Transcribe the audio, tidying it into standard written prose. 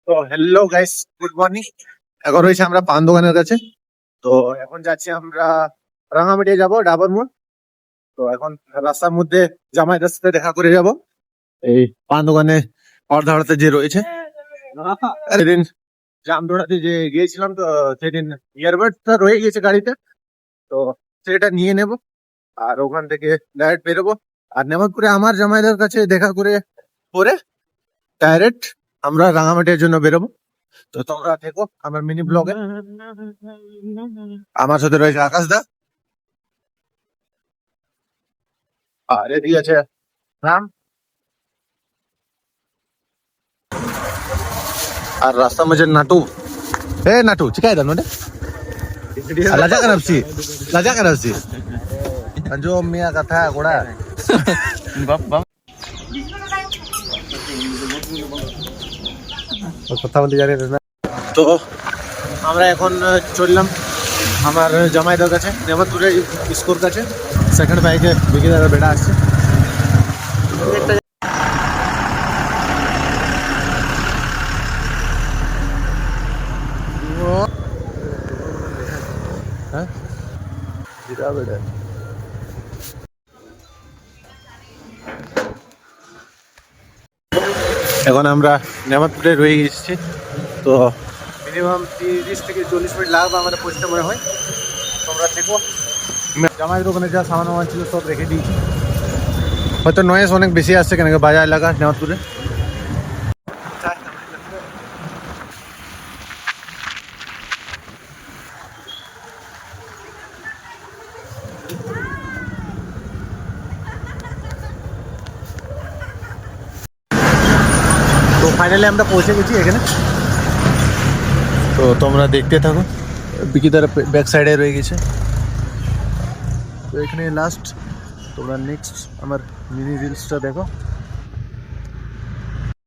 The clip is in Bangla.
তো হ্যালো গাইস, গুড মর্নিং। এখন রয়েছে আমরা পান দোকানের কাছে। তো এখন যাচ্ছি আমরা রাঙামাটি যাব, ডাবর মোড়। তো এখন রাস্তার মধ্যে জামাইদের সাথে দেখা করে যাব এই পান দোকানে অর্ধাড়াতে যে রয়েছে। সেদিন জামদোড়াতে যে গিয়েছিলাম, তো সেদিন ইয়ারবাডসটা রয়ে গেছে গাড়িতে, তো সেটা নিয়ে নেব আর ওখান থেকে ডাইরেক্ট বেরোবো। আর নেমাদপুরে আমার জামাইদের কাছে দেখা করে পরে ডাইরেক্ট আমরা রাঙামাটির জন্য বেরোবো। তো তোমরা থেকো আমার মিনি ব্লগে। আমার সাথে রয়েছে আকাশ দা, আর এদিকে আছে রাম, আর रास्ता में जो नाटू ए नाटू चिकाय दा नोडे लाजा करबसी जो मिया कथा गोड़ा কথা বলতে জানি না। তো আমরা এখন চললাম আমার জামাইদের কাছে, নেমাদপুরের স্কুল কাছে। সেকেন্ড বাইকে বিকি দাদা বেড়া আসছে। হ্যাঁ বেড়া এখন আমরা নেমাদপুরে রয়ে গেছি। তো মিনিমাম 30 থেকে 40 মিনিট লাগবে আমাদের পৌঁছতে মনে হয়। তোমরা থেকো। জামাইয়ের দোকানে যা সামান ওমান ছিল সব রেখে দিয়েছি। হয়তো নয়েস অনেক বেশি আসছে, কেন বাজার এলাকা নেমাদপুরে। তো ফাইনালি আমরা পৌঁছে গেছি এখানে। তো তোমরা দেখতে থাকো, বিকিদার ব্যাক সাইডে রয়ে গেছে। তো এখানে লাস্ট, তোমরা নেক্সট আমার মিনি রিলসটা দেখো।